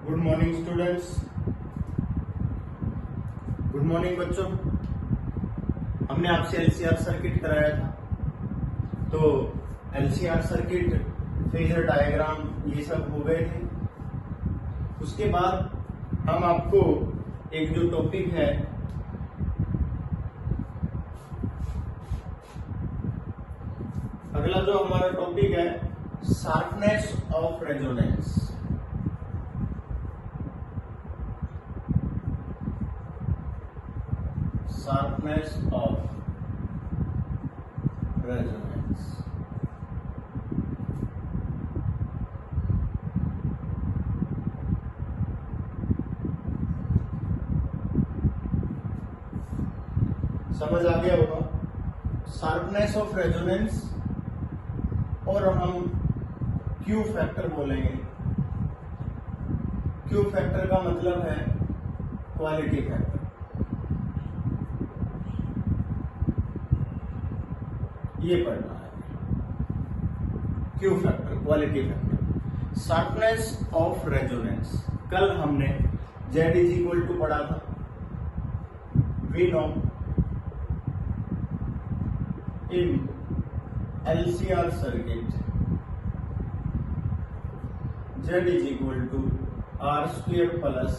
Good morning students. Good morning बच्चों। हमने आपसे एलसीआर सर्किट कराया था, तो एलसीआर सर्किट, फेजर डायग्राम, ये सब हो गए थे। उसके बाद हम आपको एक जो टॉपिक है अगला जो हमारा टॉपिक है sharpness of resonance. Sharpness of resonance. समझ आ गया होगा शार्पनेस ऑफ रेजोनेंस, और हम क्यू फैक्टर बोलेंगे। क्यू फैक्टर का मतलब है क्वालिटी फैक्टर। ये पढ़ना है, Q factor, quality factor. Sharpness of resonance कल हमने Z इज इक्वल टू पढ़ा था, we know in LCR circuit Z is equal to R square plus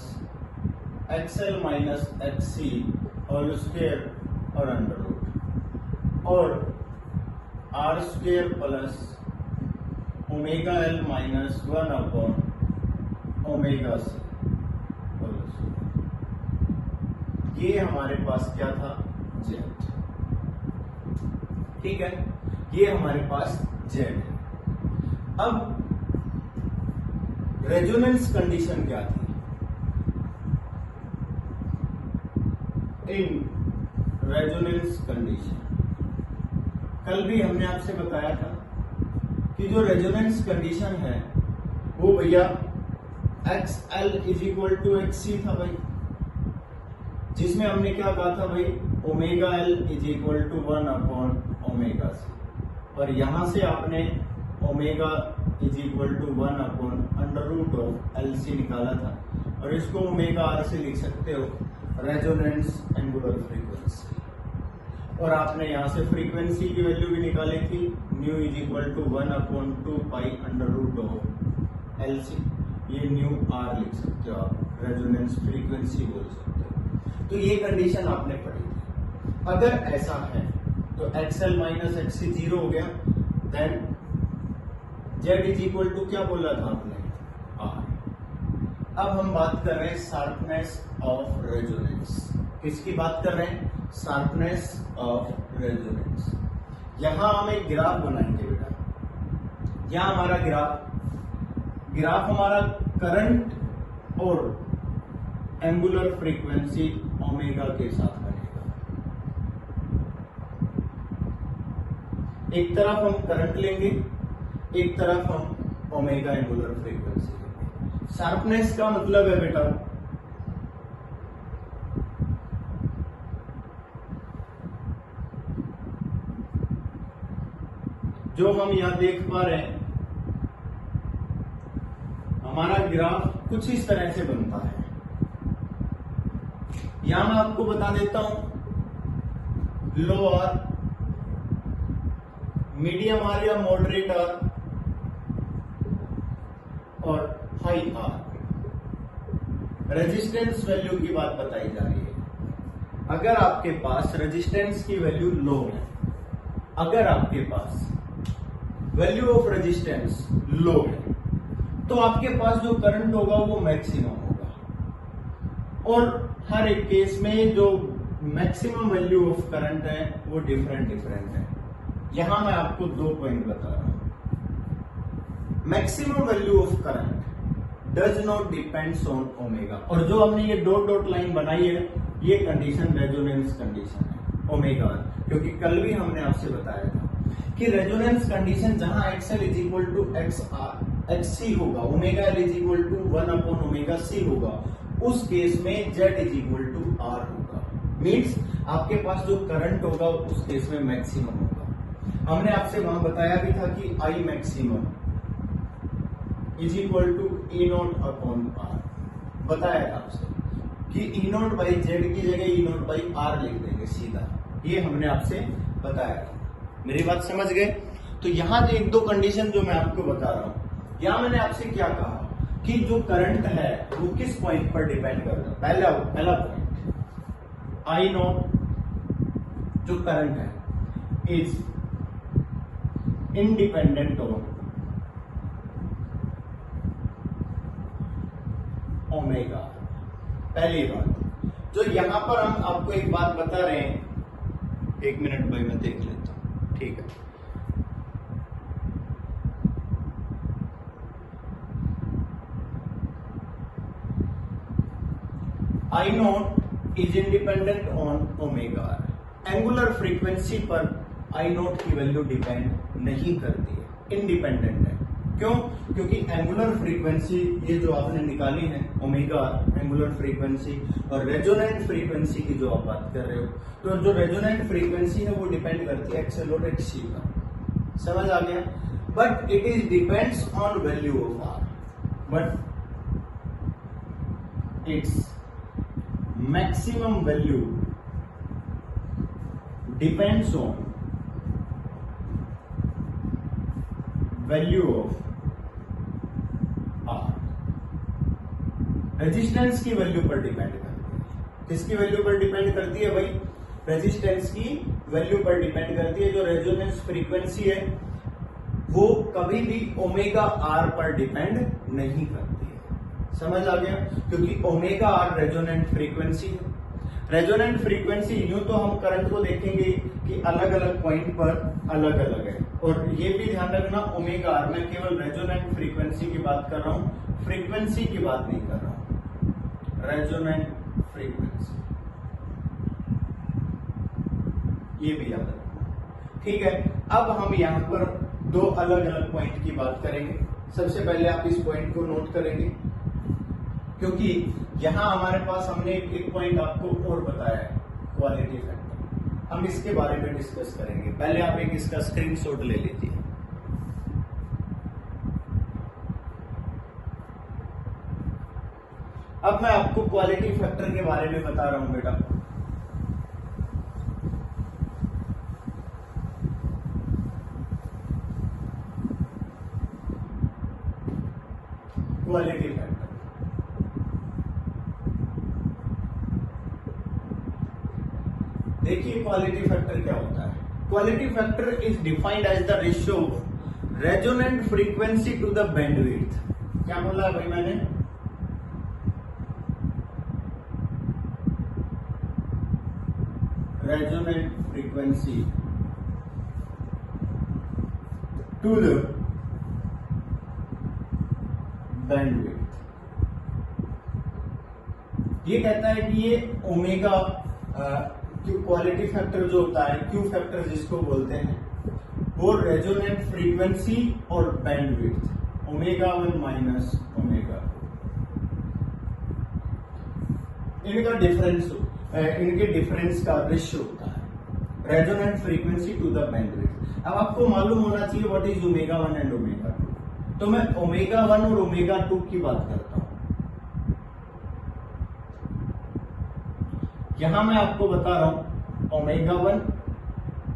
XL minus XC whole square और अंडर रूट, और R square plus omega L minus 1 upon omega C whole square। ये हमारे पास क्या था? Z। ठीक है, ये हमारे पास Z है। अब रेजोनेंस कंडीशन क्या थी? इन रेजोनेंस कंडीशन कल भी हमने आपसे बताया था कि जो रेजोनेंस कंडीशन है वो भैया XL is equal to XC था भाई, जिसमें हमने क्या कहा था भाई? Omega L is equal to 1 upon omega C, और यहां से आपने omega is equal to 1 upon under root of LC निकाला था, और इसको ओमेगा R से लिख सकते हो रेजोनेंस एंगुलर फ्रीक्वेंसी, और आपने यहां से फ्रीक्वेंसी की वैल्यू भी निकाली थी, nu is equal to 1 upon 2 pi under root of LC। ये न्यू R लिख सकते हो आप, रेजोनेंस फ्रीक्वेंसी बोल सकते हो। तो ये कंडीशन आपने पढ़ी थी। अगर ऐसा है तो XL माइनस XC 0 हो गया, then Z is equal to क्या बोला था आपने? R। अब हम बात कर रहे हैं शार्पनेस ऑफ रेजोनेंस। किसकी बात कर रहे हैं? Sharpness of resonance. यहां हम एक ग्राफ बनाएंगे बेटा। यहां हमारा ग्राफ हमारा करंट और एंगुलर फ्रीक्वेंसी ओमेगा के साथ बनेगा। एक तरफ हम करंट लेंगे, एक तरफ हम ओमेगा एंगुलर फ्रीक्वेंसी लेंगे। शार्पनेस का मतलब है बेटा जो हम यहां देख पा रहे हैं, हमारा ग्राफ कुछ इस तरह से बनता है। यहां मैं आपको बता देता हूं लो आर, मीडियम आर या मॉडरेट आर, और हाई आर। रेजिस्टेंस वैल्यू की बात बताई जा रही है। अगर आपके पास रेजिस्टेंस की वैल्यू लो है, अगर आपके पास वैल्यू ऑफ रेजिस्टेंस लो है, तो आपके पास जो करंट होगा वो मैक्सिमम होगा, और हर एक केस में जो मैक्सिमम वैल्यू ऑफ करंट है वो डिफरेंट है। यहां मैं आपको 2 पॉइंट बता रहा हूं। Maximum value of current does not depends on omega, और जो हमने ये डॉट डॉट लाइन बनाई है ये कंडीशन रेजोनेंस कंडीशन है ओमेगा, क्योंकि कल भी हमने आपसे बताया था कि रेजोनेंस कंडीशन जहां XL is equal to XC होगा, omega L is equal to 1 upon omega C होगा, उस केस में Z is equal to R होगा। मीन्स आपके पास जो करंट होगा उस केस में मैक्सिमम होगा। हमने आपसे वहां बताया भी था कि I maximum is equal to E not upon R। बताया था आपसे कि ई नोट बाई जेड की जगह ई नोट बाई आर लिख देंगे सीधा, ये हमने आपसे बताया था। मेरी बात समझ गए? तो यहाँ एक दो कंडीशन जो मैं आपको बता रहा हूं, यहाँ मैंने आपसे क्या कहा कि जो करंट है वो किस पॉइंट पर डिपेंड करता है। पहला पॉइंट, आई नोट जो करंट है इज इंडिपेंडेंट ऑन ओमेगा। पहली बात, जो यहां पर हम आपको एक बात बता रहे हैं, एक मिनट भाई मैं देख लेता हूं, ठीक है। I naught is independent on omega. Angular frequency पर आई नोट की वैल्यू डिपेंड नहीं करती है, इंडिपेंडेंट है। क्यों? क्योंकि एंगुलर फ्रीक्वेंसी ये जो आपने निकाली है ओमेगा एंगुलर फ्रीक्वेंसी और रेजोनेंट फ्रीक्वेंसी की जो आप बात कर रहे हो, तो जो रेजोनेंट फ्रीक्वेंसी है वो डिपेंड करती है एक्सएल और एक्ससी पर। समझ आ गया? But it is depends on value of R, but its maximum value depends on value of R. Resistance की वैल्यू पर डिपेंड करती है। किसकी वैल्यू पर डिपेंड करती है भाई? रेजिस्टेंस की वैल्यू पर डिपेंड करती है। जो रेजोनेंस फ्रीक्वेंसी है वो कभी भी ओमेगा आर पर डिपेंड नहीं करती है। समझ आ गया? क्योंकि ओमेगा आर रेजोनेंट फ्रीक्वेंसी है। रेजोनेंट फ्रीक्वेंसी यूं तो हम करंट को देखेंगे कि अलग अलग पॉइंट पर अलग अलग है, और ये भी ध्यान रखना ओमेगा आर, मैं केवल रेजोनेंट फ्रीक्वेंसी की बात कर रहा हूं, फ्रीक्वेंसी की बात नहीं कर रहा हूं। रेजोनेंट फ्रीक्वेंसी ये भी याद रखना, ठीक है। अब हम यहां पर दो अलग अलग पॉइंट की बात करेंगे। सबसे पहले आप इस पॉइंट को नोट करेंगे, क्योंकि यहां हमारे पास हमने एक पॉइंट आपको और बताया है, क्वालिटी फैक्टर। हम इसके बारे में डिस्कस करेंगे। पहले आप एक इसका स्क्रीनशॉट ले लीजिए। अब मैं आपको क्वालिटी फैक्टर के बारे में बता रहा हूं बेटा। क्वालिटी फैक्टर देखिए, क्वालिटी फैक्टर क्या होता है? Quality factor is defined as the ratio of resonant frequency to the bandwidth. क्या बोला है भाई मैंने? Resonant frequency to the bandwidth. ये कहता है कि ये ओमेगा क्वालिटी फैक्टर जो होता है, क्यू फैक्टर जिसको बोलते हैं, वो रेजोनेंट फ्रीक्वेंसी और बैंडविड्थ ओमेगा 1 माइनस ओमेगा, इनका डिफरेंस, इनके डिफरेंस का रेशियो होता है। Resonant frequency to the bandwidth. अब आपको मालूम होना चाहिए what is omega 1 and omega 2। तो मैं ओमेगा 1 और ओमेगा 2 की बात करता हूं। यहां मैं आपको बता रहा हूं ओमेगा 1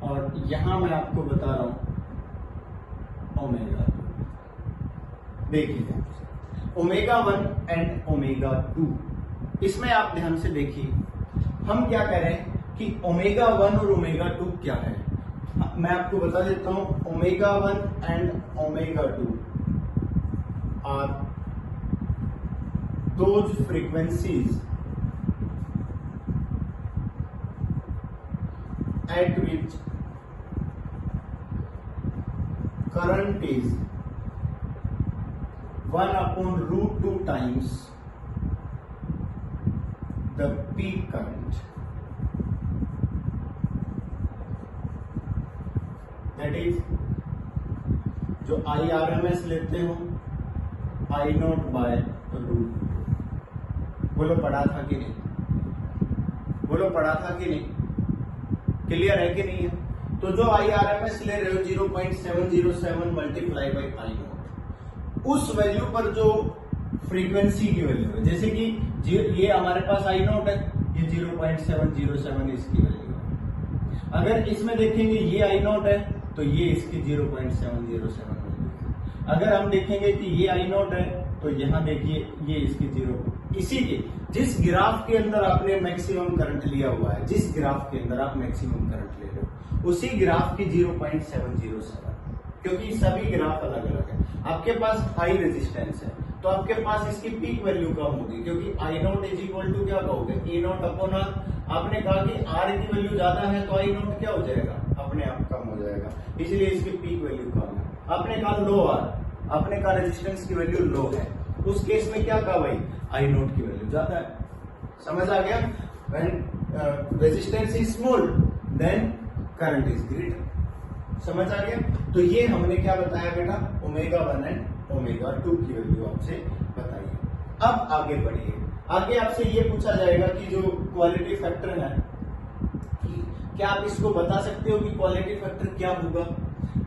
और यहां मैं आपको बता रहा हूं ओमेगा 2। देखिए, ओमेगा 1 एंड ओमेगा 2, इसमें आप ध्यान से देखिए, हम क्या कह रहे हैं कि ओमेगा 1 और ओमेगा 2 क्या है। मैं आपको बता देता हूं, omega 1 and omega 2 are those frequencies at which current is 1/√2 times the peak current, that is जो IRMS लेते हो I0/√2। बोलो पढ़ा था कि नहीं? बोलो पढ़ा था कि नहीं? क्लियर है कि नहीं है? तो जो IRMS ले रहे हो 0.707 मल्टीप्लाई बाई I0, उस वैल्यू पर जो फ्रीक्वेंसी की वैल्यू है। जैसे कि ये हमारे पास आई नॉट है, ये 0.707 इसकी वैल्यू है। अगर इसमें देखेंगे ये आई नॉट है तो ये इसकी 0.707 वैल्यू है। अगर हम देखेंगे कि ये आई नॉट है तो यहाँ देखिए ये इसकी 0। इसीलिए जिस ग्राफ के अंदर आपने मैक्सिमम करंट लिया हुआ है, जिस ग्राफ के अंदर आप मैक्सिमम करंट ले रहे हो, उसी ग्राफ की 0.707, क्योंकि सभी ग्राफ अलग अलग है। आपके पास हाई रेजिस्टेंस है तो आपके पास इसकी पीक वैल्यू कम होगी, क्योंकि आई नॉट इज इक्वल टू क्या कहोगे, ए नॉट अपॉन आर। आपने कहा कि आर की वैल्यू ज्यादा है तो आई नॉट क्या हो जाएगा, अपने आप कम हो जाएगा, इसलिए इसकी पीक वैल्यू कम है। आपने कहा लो आर, आपने कहा रेजिस्टेंस की वैल्यू लो है, उस केस में क्या कहा भाई, आई नॉट की वैल्यू ज्यादा है। समझ आ गया? When resistance is small then current is greater. समझ आ गया? तो ये हमने क्या बताया बेटा, ओमेगा 1 एंड ओमेगा 2 की वैल्यू आपसे बताइए। अब आगे बढ़िए, आगे आपसे ये पूछा जाएगा कि जो क्वालिटी फैक्टर है, क्या आप इसको बता सकते हो कि क्वालिटी फैक्टर क्या होगा,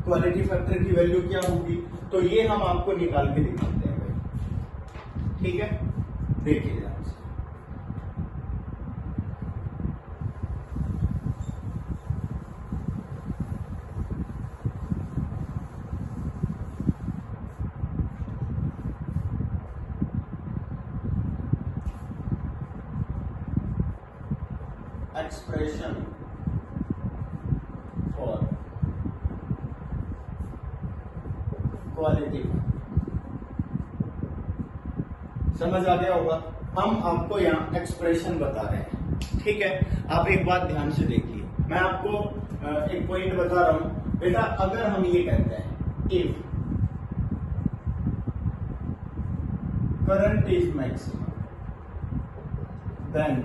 क्वालिटी फैक्टर की वैल्यू क्या होगी? तो ये हम आपको निकाल के दिखाते हैं भाई, ठीक है? देखिए ध्यान से, एक्सप्रेशन फॉर क्वालिटी, समझ आ गया होगा? हम आपको यहाँ एक्सप्रेशन बता रहे हैं, ठीक है? आप एक बात ध्यान से देखिए, मैं आपको एक पॉइंट बता रहा हूं बेटा। अगर हम ये कहते हैं if current is maximum then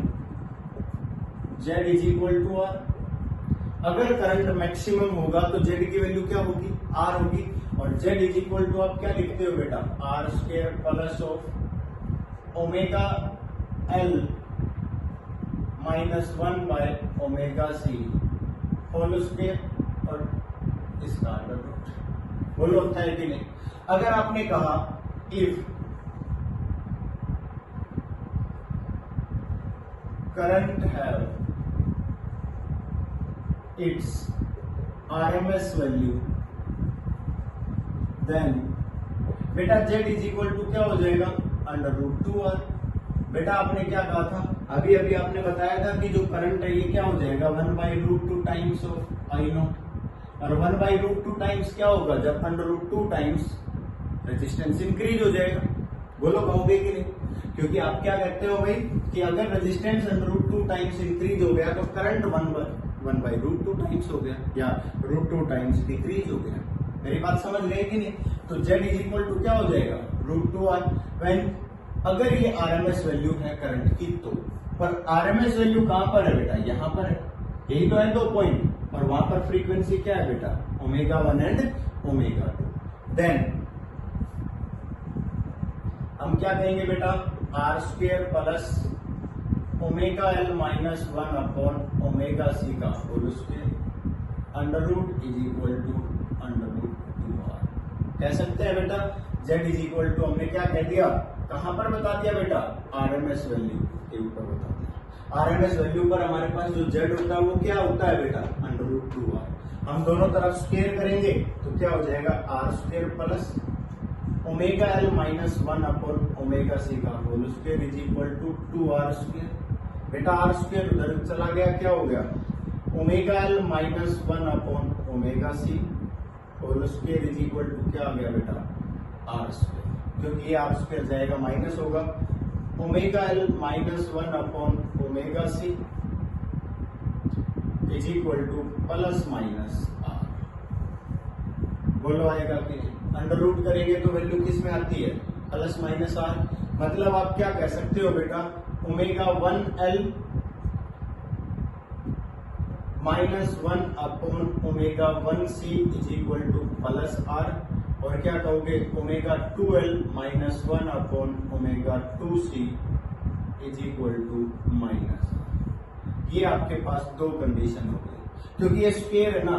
Z is equal to R. अगर करंट मैक्सिमम होगा तो Z की वैल्यू क्या होगी, R होगी। और Z इज इक्वल टू आप क्या लिखते हो बेटा, R square plus of omega L -1 by omega C whole square और इसका अंडर रूट। बोलो होता है कि नहीं? अगर आपने कहा if current have its RMS value then बेटा Z इज इक्वल टू क्या हो जाएगा, अंडर रूट 2R। बेटा आपने क्या कहा था, अभी अभी आपने बताया था कि जो करंट है ये क्या हो जाएगा 1/√2 टाइम्स ऑफ आई नॉट। और 1/√2 टाइम्स क्या होगा, जब √2 टाइम्स रेजिस्टेंस इंक्रीज हो जाएगा। बोलो कहोगे कि नहीं? क्योंकि आप क्या कहते हो भाई कि अगर रेजिस्टेंस √2 टाइम्स इंक्रीज हो गया तो करंट 1/√2 टाइम्स हो गया या √2 टाइम्स डिक्रीज हो गया। मेरी बात समझ रहे कि नहीं? तो Z इज इक्वल टू क्या हो जाएगा, √2R। व्हेन अगर ये RMS वैल्यू है करंट की, तो पर RMS वैल्यू कहां पर है बेटा, यहां पर है, यही तो है 2 पॉइंट। और वहां पर फ्रीक्वेंसी क्या है बेटा, ओमेगा 1 एंड ओमेगा 2। देन हम क्या कहेंगे बेटा, R square plus omega L -1 upon omega C का whole square under root is equal to under root 2R। कह सकते हैं बेटा Z इज इक्वल टू, हमने क्या कह दिया, कहां पर बता दिया बेटा, RMS वैल्यू के ऊपर बता दिया। RMS वैल्यू पर हमारे पास जो Z होता है वो क्या होता है बेटा, अंडर रूट 2R। हम दोनों तरफ स्क्वायर करेंगे तो क्या हो जाएगा, R square plus omega L -1 upon omega C का whole square is equal to 2R square. बेटा आर स्क्वायर उधर चला गया, क्या हो गया, omega L -1 upon omega C whole square is equal to क्या आ गया बेटा, आर स्क्वायर। क्योंकि ये आर स्क्वायर जाएगा माइनस होगा, omega L -1 upon omega C is equal to plus minus R. बोलो आएगा कि नहीं? अंडर रूट करेंगे तो वैल्यू किस में आती है, प्लस माइनस आर। मतलब आप क्या कह सकते हो बेटा, omega 1L -1 upon omega 1C is equal to plus R. और क्या कहोगे, omega 2L -1 upon omega 2C is equal to minus. ये आपके पास 2 कंडीशन हो गई, क्योंकि ये स्क्वायर है ना,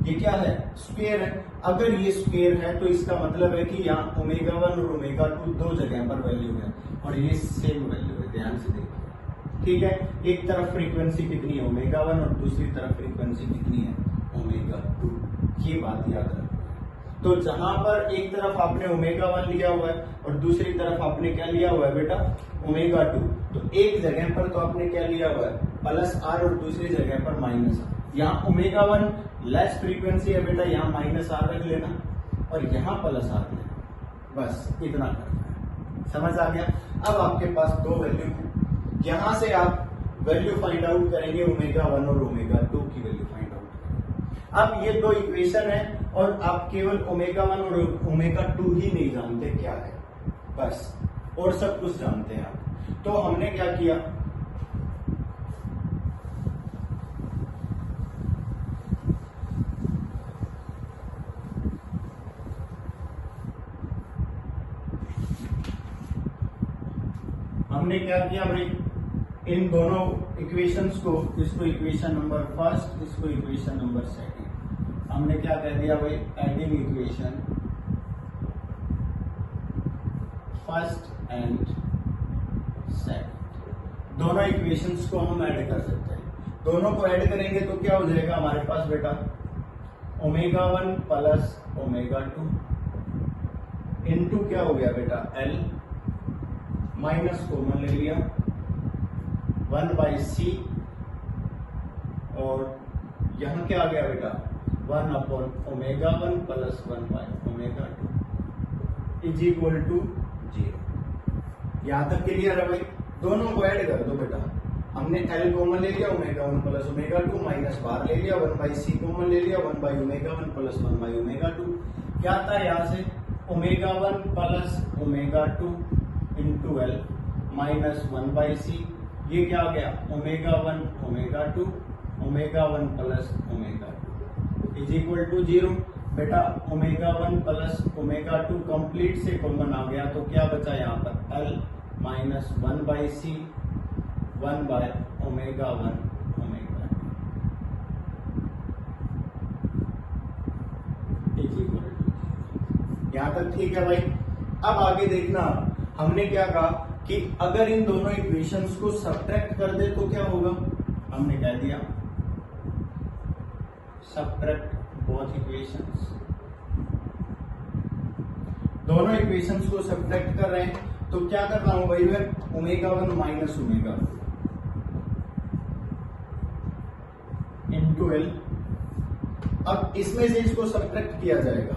ये क्या है, स्क्वायर है। अगर ये स्क्वायर है तो इसका मतलब है कि यहाँ ओमेगा 1 और ओमेगा 2 दो जगह पर वैल्यू है और ये सेम वैल्यू है, ध्यान से देखिए। ठीक है, एक तरफ फ्रीक्वेंसी कितनी है ओमेगा 1 और दूसरी तरफ फ्रीक्वेंसी कितनी है ओमेगा 2, ये बात याद रखना। तो जहां पर एक तरफ आपने ओमेगा 1 लिया हुआ है और दूसरी तरफ आपने क्या लिया हुआ है बेटा, ओमेगा 2, तो एक जगह पर तो आपने क्या लिया हुआ है प्लस आर और दूसरी जगह पर माइनस आर। यहाँ ओमेगा 1 लेस फ्रीक्वेंसी है बेटा, यहाँ माइनस आर रख लेना और यहाँ प्लस आर लेना, बस इतना करना है। समझ आ गया। अब आपके पास दो वैल्यू है, यहां से आप वैल्यू फाइंड आउट करेंगे ओमेगा 1 और ओमेगा 2 की वैल्यू फाइंड आउट करेंगे। अब ये दो इक्वेशन है और आप केवल ओमेगा 1 और ओमेगा 2 ही नहीं जानते क्या है, बस और सब कुछ जानते हैं आप। तो हमने क्या किया, भाई इन दोनों इक्वेशंस को, इसको इक्वेशन नंबर फर्स्ट, इसको इक्वेशन नंबर सेकंड, हमने क्या कह दिया भाई, adding equation first and second, दोनों इक्वेशंस को हम ऐड कर सकते हैं। दोनों को ऐड करेंगे तो क्या हो जाएगा हमारे पास बेटा, ओमेगा 1 प्लस ओमेगा 2 इंटू क्या हो गया बेटा एल, माइनस कॉमन ले लिया 1/c और यहां क्या आ गया बेटा 1 अपॉन ओमेगा 1 प्लस 1/ओमेगा 2 इज इक्वल टू 0। यहां तक क्लियर है भाई। दोनों को ऐड कर दो बेटा, हमने एल कॉमन ले लिया ओमेगा 1 प्लस ओमेगा 2, माइनस बार ले लिया 1/c कॉमन ले लिया 1/ओमेगा 1 प्लस 1/ओमेगा 2, क्या आता है यहां से omega 1 plus omega 2 into L minus 1/c, ये क्या आ गया omega 1 omega 2 omega 1 plus omega 2 is equal to 0। बेटा ओमेगा 1 प्लस ओमेगा 2 कंप्लीट से कॉमन आ गया तो क्या बचा यहाँ पर एल माइनस 1/c 1/ओमेगा 1 ओमेगा 2 इज इक्वल टू, यहां तक ठीक है भाई। अब आगे देखना, हमने क्या कहा कि अगर इन दोनों इक्वेशंस को सब्ट्रैक्ट कर दे तो क्या होगा, हमने कह दिया सब्ट्रैक्ट बोथ इक्वेशंस। दोनों इक्वेशंस को सब्ट्रैक्ट कर रहे हैं तो क्या कर रहा हूं भाई मैं, omega 1 minus omega 2 into L. अब इसमें से इसको सब्ट्रैक्ट किया जाएगा,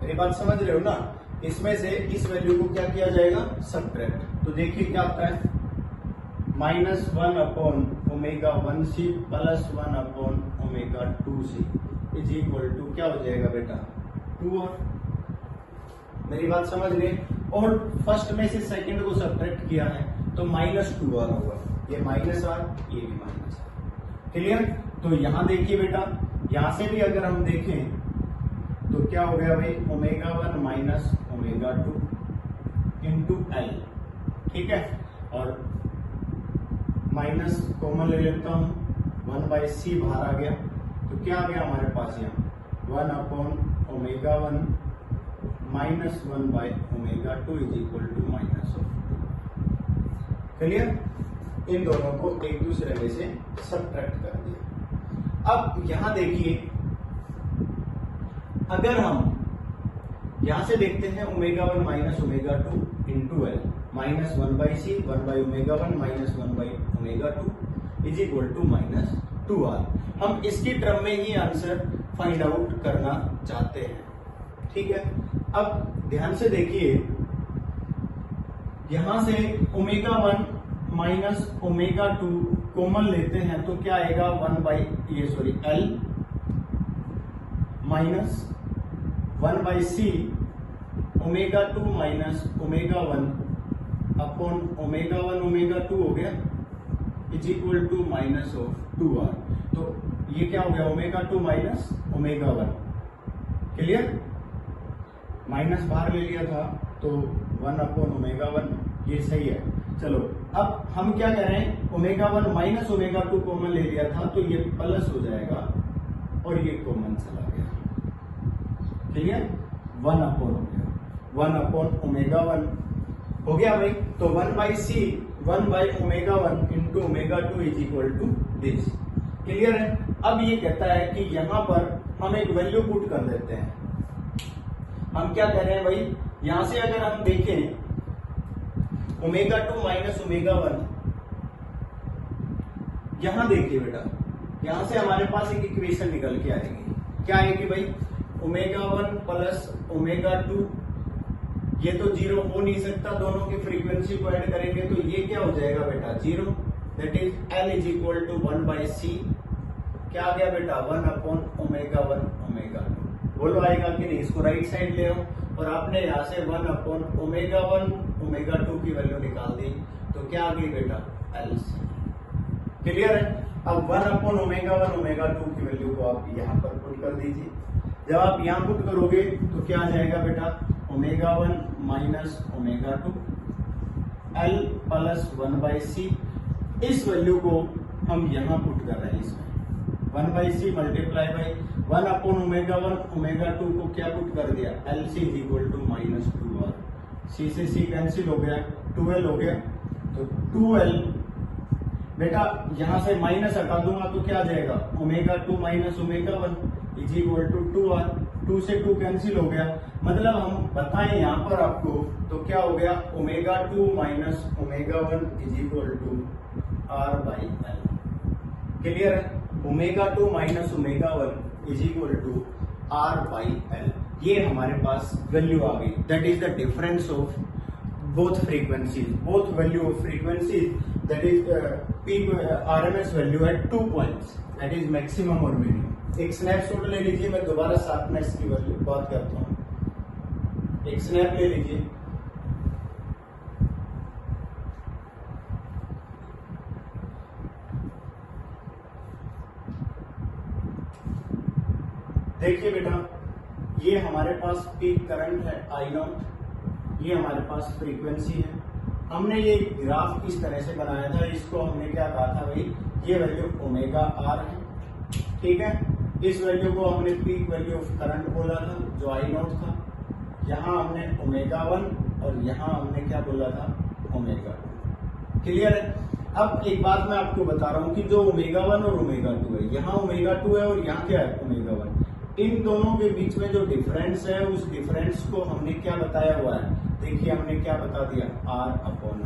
मेरी बात समझ रहे हो ना, इसमें से इस वैल्यू को क्या किया जाएगा सब्ट्रैक्ट। तो देखिए क्या आता है minus 1 upon omega 1c plus 1 upon omega 2c is equal to क्या हो जाएगा बेटा 2r। मेरी बात समझ गए। और फर्स्ट में से सेकंड को सब्ट्रैक्ट किया है तो माइनस 2r होगा, ये माइनस r ये भी माइनस r। क्लियर। तो यहां देखिए बेटा, यहां से भी अगर हम देखें तो क्या हो गया भाई omega 1 minus omega 2 into L, ठीक है, और माइनस कॉमन ले लेता हूं 1/c बाहर आ गया तो क्या आ गया हमारे पास यहाँ 1 अपॉन ओमेगा 1 माइनस 1/ओमेगा 2 is equal to minus of 2। Clear. इन दोनों को एक दूसरे में से सब्ट्रैक्ट कर दिया। अब यहां देखिए, अगर हम यहां से देखते हैं omega 1 minus omega 2 into L minus 1/c 1/ओमेगा 1 माइनस 1/ओमेगा 2 is equal to minus 2r। हम इसकी टर्म में ही आंसर फाइंड आउट करना चाहते हैं, ठीक है। अब ध्यान से देखिए, यहां से ओमेगा 1 माइनस ओमेगा 2 कॉमन लेते हैं तो क्या आएगा L minus 1/c omega 2 minus omega 1 upon omega 1 omega 2 हो गया is equal to minus of 2r। तो ये क्या हो गया omega 2 minus omega 1। Clear. Minus बाहर ले लिया था तो 1 अपॉन ओमेगा 1, ये सही है। चलो अब हम क्या कह रहे हैं, ओमेगा 1 माइनस ओमेगा 2 कॉमन ले लिया था तो ये प्लस हो जाएगा और ये कॉमन चला गया। क्लियर? 1 अपॉन हो गया, 1 अपॉन ओमेगा 1 हो गया भाई। तो 1/c 1/ω1 into ω2 is equal to this. Clear है? अब ये कहता है कि यहां पर हम एक वैल्यू पुट कर देते हैं। हम क्या कह रहे हैं भाई, यहां से अगर हम देखें ω2 माइनस ω1, यहां देखिए बेटा, यहां से हमारे पास एक इक्वेशन निकल के आएगी। क्या आएगी भाई, ω1 प्लस ω2, ये तो 0 हो नहीं सकता, दोनों की फ्रीक्वेंसी को ऐड करेंगे तो ये क्या हो जाएगा बेटा 0, that is L is equal to 1/c। क्या आ गया बेटा 1 अपॉन ω1 ω2। बोलो आएगा कि नहीं? इसको राइट साइड ले आओ और आपने यहाँ से 1 अपॉन ω1 ω2 की वैल्यू निकाल दी तो क्या आ गई बेटा LC। क्लियर है? अब 1 अपॉन ω1 ω2 की वैल्यू को आप यहाँ पर पुट कर दीजिए। जब आप यहाँ पुट करोगे तो क्या आ जाएगा बेटा ω1 माइनस ω2 L प्लस 1/c। इस वैल्यू को हम यहाँ पुट कर रहे हैं इसमें 1/c मल्टीप्लाई बाई 1 अपॉन ω1 ω2 को क्या पुट कर दिया LC is equal to minus 2R। C से C कैंसिल हो गया, 2L हो गया, तो 2L बेटा यहां से माइनस हटा दूंगा तो क्या आ जाएगा ω2 minus ω1 is equal to 2R। 2 से 2 कैंसिल हो गया, मतलब हम बताएं यहां पर आपको तो क्या हो गया ω2 minus ω1 is equal to R/L। Clear है? ω2 minus ω1 is equal to R/L। ये हमारे पास वैल्यू आ गई, that is the difference of both frequencies, both value of frequencies, that is peak RMS value at 2 points, that is maximum और minimum। एक snapshot ले लीजिए, मैं दोबारा शार्पनेस की वैल्यू बात करता हूँ। एक स्नैप ले लीजिए, देखिए बेटा ये हमारे पास पीक करंट है I0, ये हमारे पास फ्रीक्वेंसी है। हमने ये ग्राफ किस तरह से बनाया था, इसको हमने क्या कहा था भाई, ये वैल्यू ω/R है, ठीक है। इस वैल्यू को हमने पीक वैल्यू ऑफ करंट बोला था जो I0 था। यहाँ हमने ω1 और यहाँ हमने क्या बोला था ω2। क्लियर है? अब एक बात मैं आपको बता रहा हूँ कि जो ω1 और ω2 है, यहाँ ω2 है और यहाँ क्या है ω1, इन दोनों के बीच में जो डिफरेंस है उस डिफरेंस को हमने क्या बताया हुआ है, देखिए हमने क्या बता दिया R/L।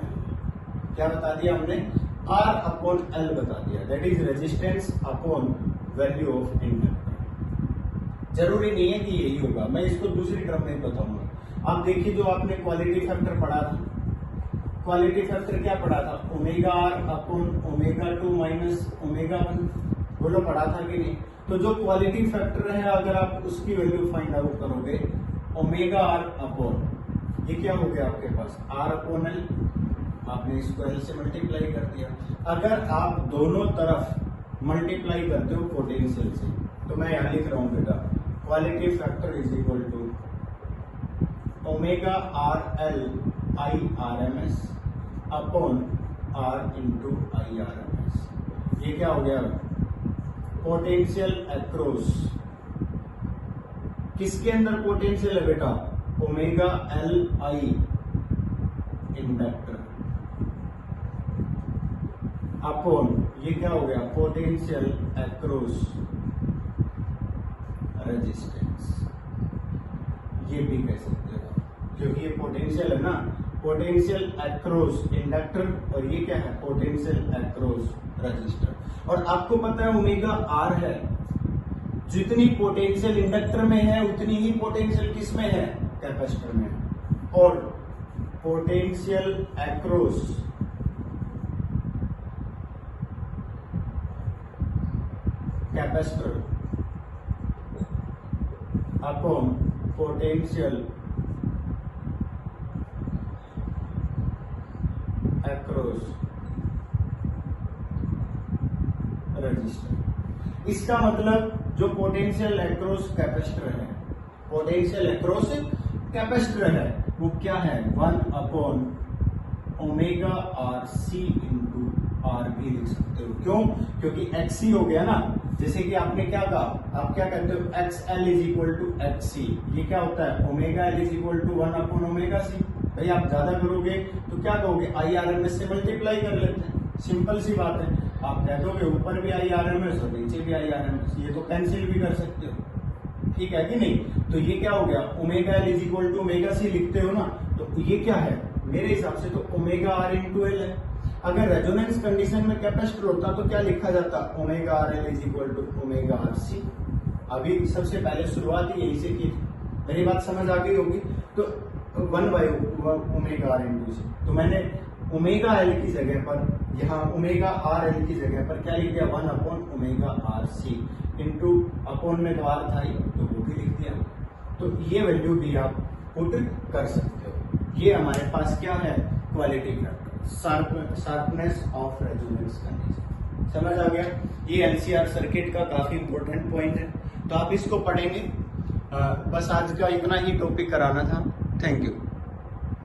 क्या बता दिया हमने R/L बता दिया, that is resistance upon value of inductor. जरूरी नहीं है कि यही होगा, मैं इसको दूसरी टर्म में बताऊंगा। आप देखिए जो आपने क्वालिटी फैक्टर पढ़ा था, क्वालिटी फैक्टर क्या पढ़ा था ω/R अपॉन ω2 माइनस ω1, बोलो पढ़ा था कि नहीं? तो जो क्वालिटी फैक्टर है अगर आप उसकी वैल्यू फाइंड आउट करोगे ω/R अपॉन ये क्या हो गया आपके पास R/L, आपने इसको L से मल्टीप्लाई कर दिया। अगर आप दोनों तरफ मल्टीप्लाई करते हो पोटेंशियल से तो मैं यहां लिख रहा हूं बेटा quality factor is equal to ω/RL IRMS upon R into IRMS। ये क्या हो गया पोटेंशियल अक्रॉस, किसके अंदर पोटेंशियल है बेटा ω/Li इंडक्टर अपॉन ये क्या हो गया पोटेंशियल अक्रॉस रेजिस्टेंस। ये भी कह सकते हो क्योंकि ये पोटेंशियल है ना, पोटेंशियल अक्रॉस इंडक्टर और ये क्या है पोटेंशियल अक्रॉस रजिस्टर। और आपको पता है ω/R है, जितनी पोटेंशियल इंडक्टर में है उतनी ही पोटेंशियल किस में है कैपेसिटर में। और potential across capacitor upon potential across register. इसका मतलब जो पोटेंशियल अक्रॉस कैपेसिटर है, पोटेंशियल अक्रॉस कैपेसिटर है वो क्या है 1 अपॉन ω/RC इंटू R भी लिख सकते हो। क्यों? क्योंकि XC हो गया ना, जैसे कि आपने क्या कहा, आप क्या कहते हो, X L is equal to H C, ये क्या होता है, omega L is equal to 1 upon omega C. भाई आप ज्यादा करोगे तो क्या कहोगे, आई आर एम एस से मल्टीप्लाई कर लेते हैं, सिंपल सी बात है। आप कह दोगे ऊपर भी आई आर एम एस और नीचे भी आई आर एम एस, ये तो कैंसिल भी कर सकते हो, ठीक है कि नहीं। तो ये क्या हो गया, omega L is equal to omega C लिखते हो ना, तो ये क्या है मेरे हिसाब से तो ओमेगा आर इंटू एल है। अगर रेजोनेंस कंडीशन में कैपेसिटर होता तो क्या लिखा जाता, omega R L is equal to omega R C. अभी सबसे पहले शुरुआत ही यहीं से की थी, मेरी बात समझ आ गई होगी। तो 1 बाई ओमेगा आर इंटू सी, तो मैंने ओमेगा एल की जगह पर, यहाँ ओमेगा आर एल की जगह पर क्या लिख दिया, 1 upon omega R C into upon में तो आर था ही तो वो भी लिख दिया। तो ये वैल्यू भी आप पुट कर सकते हो। ये हमारे पास क्या है, quality factor, sharpness of resonance condition. समझ आ गया। ये एनसीआर सर्किट का काफी इंपॉर्टेंट पॉइंट है, तो आप इसको पढ़ेंगे। बस आज का इतना ही टॉपिक कराना था। Thank you.